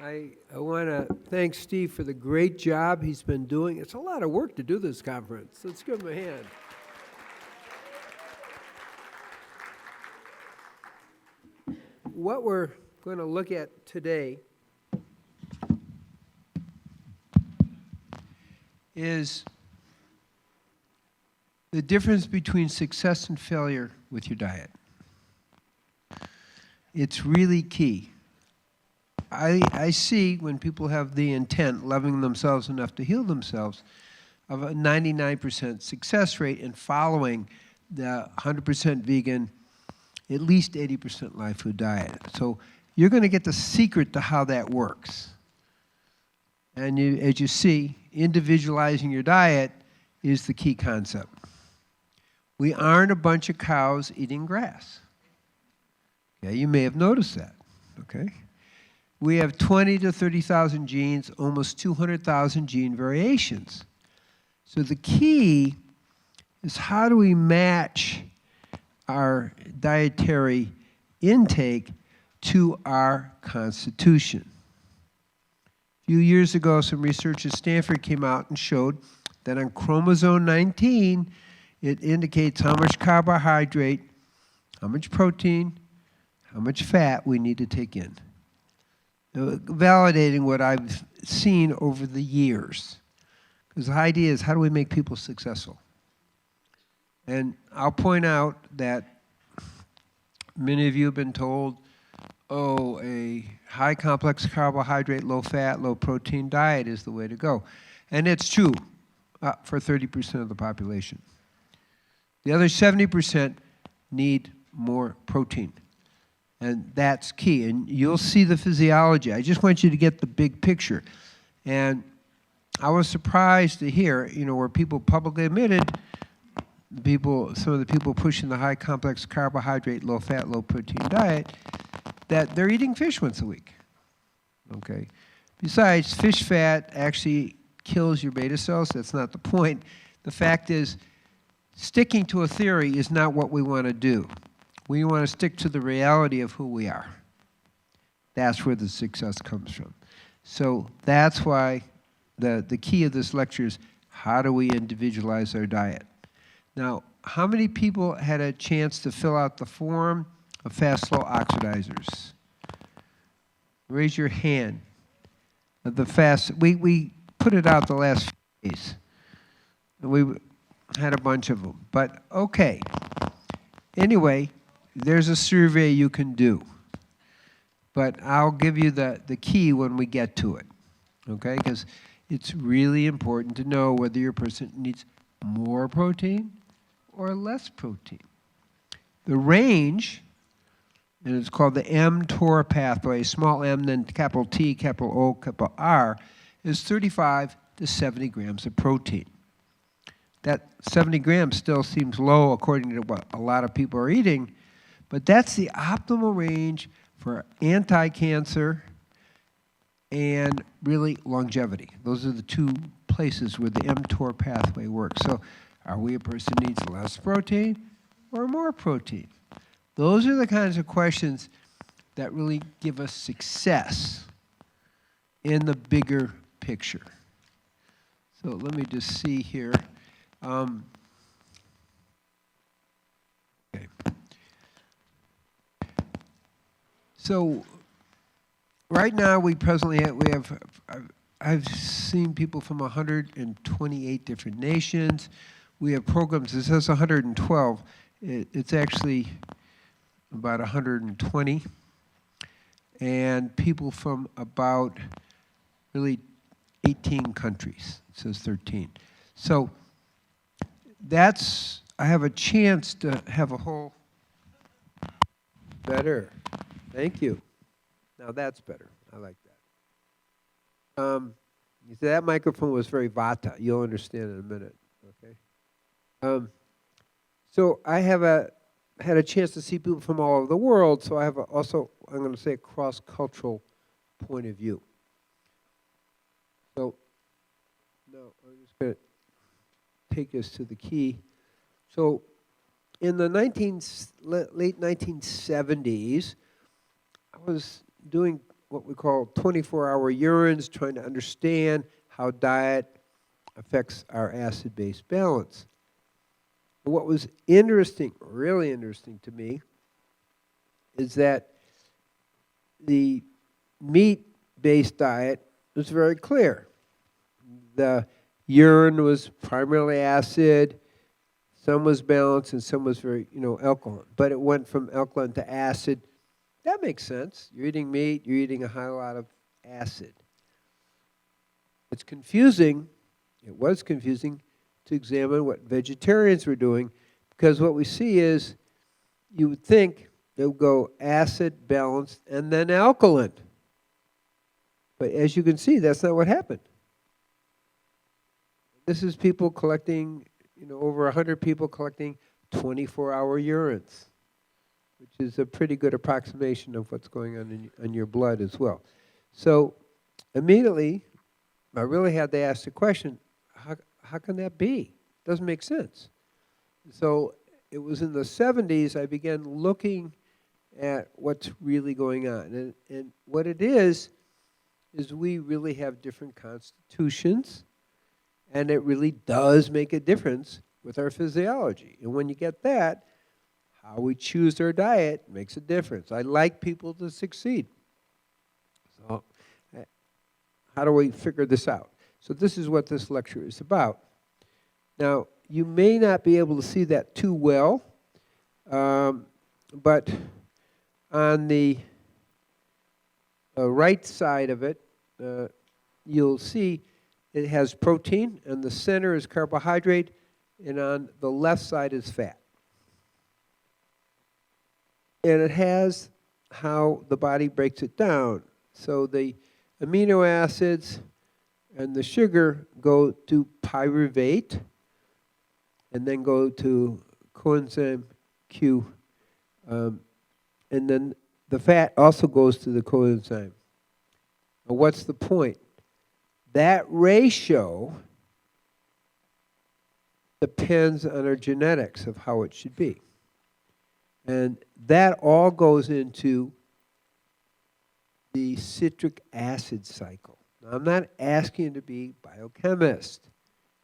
I want to thank Steve for the great job he's been doing. It's a lot of work to do this conference. Let's give him a hand. What we're going to look at today is the difference between success and failure with your diet. It's really key. I see when people have the intent, loving themselves enough to heal themselves, of a 99% success rate in following the 100% vegan, at least 80% live food diet. So you're going to get the secret to how that works. And as you see, individualizing your diet is the key concept. We aren't a bunch of cows eating grass. Yeah, you may have noticed that, okay? We have 20 to 30,000 genes, almost 200,000 gene variations. So the key is how do we match our dietary intake to our constitution? A few years ago, some research at Stanford came out and showed that on chromosome 19, it indicates how much carbohydrate, how much protein, how much fat we need to take in. Validating what I've seen over the years. Because the idea is, how do we make people successful? And I'll point out that many of you have been told, oh, a high complex carbohydrate, low fat, low protein diet is the way to go. And it's true for 30% of the population. The other 70% need more protein. And that's key. And you'll see the physiology. I just want you to get the big picture. And I was surprised to hear, where people publicly admitted, some of the people pushing the high complex carbohydrate, low fat, low protein diet, that they're eating fish once a week. Okay. Besides, fish fat actually kills your beta cells. That's not the point. The fact is, sticking to a theory is not what we want to do. We want to stick to the reality of who we are. That's where the success comes from. So that's why the key of this lecture is, how do we individualize our diet? Now, how many people had a chance to fill out the form of fast slow oxidizers? Raise your hand. We put it out the last few days. We had a bunch of them. But okay. Anyway, there's a survey you can do. But I'll give you the key when we get to it. Okay? Because it's really important to know whether your person needs more protein or less protein. The range, and it's called the Mtor Pathway, small m, then capital T, capital O, capital R, is 35 to 70 grams of protein. That 70 grams still seems low according to what a lot of people are eating, but that's the optimal range for anti-cancer and really longevity. Those are the two places where the Mtor pathway works. So are we a person who needs less protein or more protein? Those are the kinds of questions that really give us success in the bigger picture. So let me just see here. Okay. So right now we presently have I've seen people from 128 different nations. We have programs. It says 112. It's actually about 120, and people from about really 18 countries. It says 13. So I have a chance to have a whole better. Thank you. Now that's better. I like that. You see, that microphone was very vata. You'll understand in a minute. Okay. So I have had a chance to see people from all over the world. So I have also, I'm going to say, a cross-cultural point of view. So now I'm just going to take us to the key. So in the late 1970s, I was doing what we call 24-hour urines, trying to understand how diet affects our acid-base balance. What was interesting, really interesting to me, is that the meat-based diet was very clear. The urine was primarily acid, some was balanced, and some was very, alkaline. But it went from alkaline to acid. That makes sense. You're eating meat, you're eating a high lot of acid. It's confusing, it was confusing, to examine what vegetarians were doing, because what we see is, you would think it would go acid, balanced, and then alkaline. But as you can see, that's not what happened. This is people collecting, over 100 people collecting 24-hour urines, which is a pretty good approximation of what's going on in your blood as well. So immediately, I really had to ask the question, how can that be? Doesn't make sense. So it was in the 70s I began looking at what's really going on. And what it is we really have different constitutions, and it really does make a difference with our physiology. And when you get that, how we choose our diet makes a difference. I like people to succeed. So how do we figure this out? So this is what this lecture is about. Now, you may not be able to see that too well, but on the right side of it, you'll see it has protein, and the center is carbohydrate, and on the left side is fat. And it has how the body breaks it down. So the amino acids and the sugar go to pyruvate, and then go to coenzyme Q, and then the fat also goes to the coenzyme. Now, what's the point? That ratio depends on our genetics of how it should be. And that all goes into the citric acid cycle. Now, I'm not asking you to be biochemist.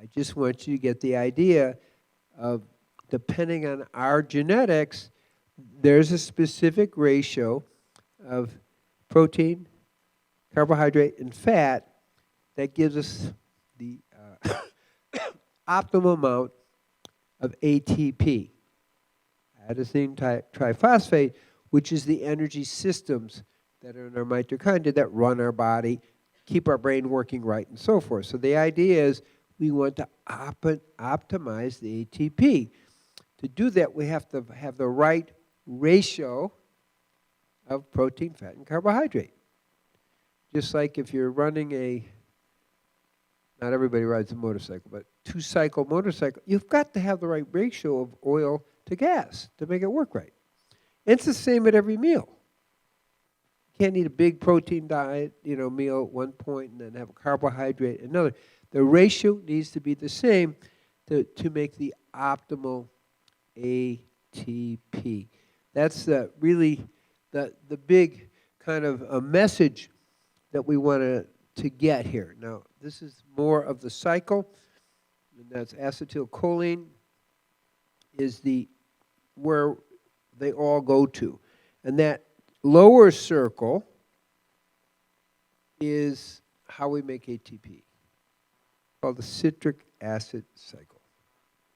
I just want you to get the idea of, depending on our genetics, there's a specific ratio of protein, carbohydrate, and fat that gives us the optimal amount of ATP, adenosine triphosphate, which is the energy systems that are in our mitochondria that run our body, keep our brain working right, and so forth. So the idea is we want to optimize the ATP. To do that, we have to have the right ratio of protein, fat, and carbohydrate. Just like if you're running not everybody rides a motorcycle, but two-cycle motorcycle, you've got to have the right ratio of oil to gas to make it work right. It's the same at every meal. You can't eat a big protein diet, meal at one point and then have a carbohydrate at another. The ratio needs to be the same to make the optimal ATP. That's really the big kind of a message that we want to get here. Now, this is more of the cycle, and that's acetylcholine is where they all go to. And that lower circle is how we make ATP, called the citric acid cycle.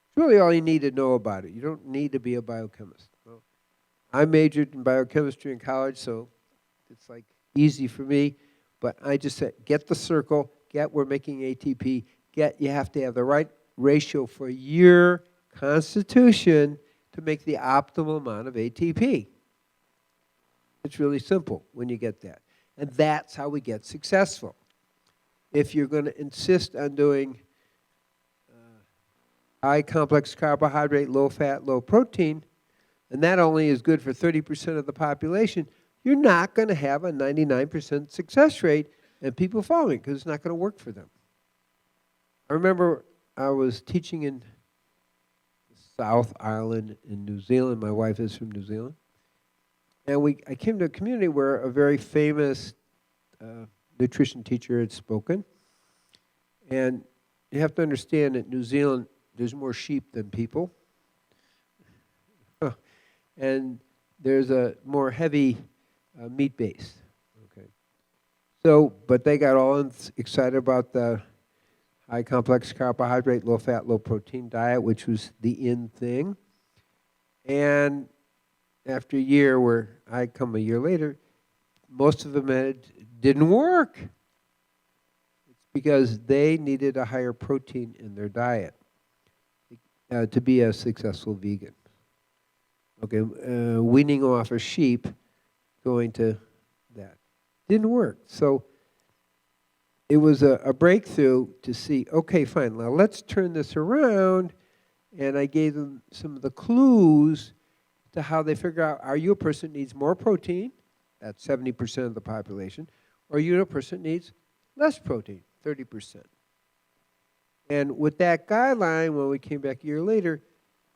It's really all you need to know about it. You don't need to be a biochemist. Well, I majored in biochemistry in college, so it's like easy for me. But I just said, get the circle, we're making ATP, you have to have the right ratio for your constitution to make the optimal amount of ATP. It's really simple when you get that. And that's how we get successful. If you're going to insist on doing high complex carbohydrate, low fat, low protein, and that only is good for 30% of the population, you're not going to have a 99% success rate and people following because it's not going to work for them. I remember I was teaching in South Island in New Zealand. My wife is from New Zealand. And I came to a community where a very famous nutrition teacher had spoken. And you have to understand that New Zealand, there's more sheep than people. And there's a more heavy meat base. Okay. So, but they got all excited about the high complex carbohydrate, low fat, low protein diet, which was the in thing. And after a year, where I come a year later, most of them didn't work. It's because they needed a higher protein in their diet to be a successful vegan. Okay, weaning off a sheep, going to that. Didn't work. So it was a breakthrough to see, okay, fine, now let's turn this around. And I gave them some of the clues to how they figure out, are you a person that needs more protein? That's 70% of the population. Or are you a person that needs less protein, 30%? And with that guideline, when we came back a year later,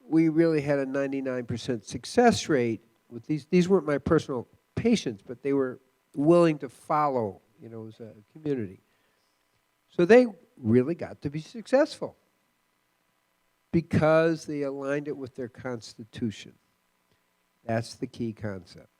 we really had a 99% success rate with these. These weren't my personal patients, but they were willing to follow, as a community. So they really got to be successful because they aligned it with their constitution. That's the key concept.